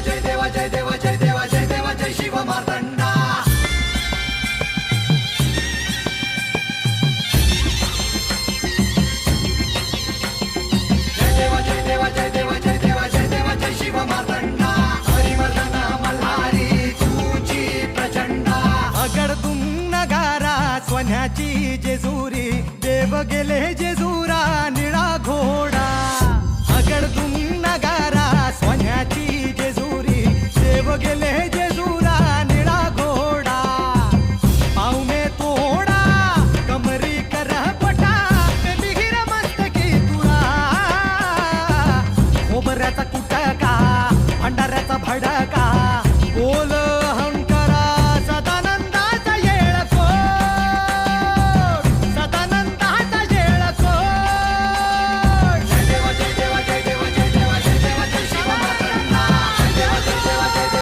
जय देवा जय देवा जय देवा जय देवा जय शिव मार्तंडा. जय देवा जय देवा जय देवा जय देवा जय देवा जय शिव मार्तंडा. हरिवर्धन मल्हारी तुझी प्रचंडा. अगडतून नगारा सोन्याची जेजुरी देव गेले जेजुरा निळा घोर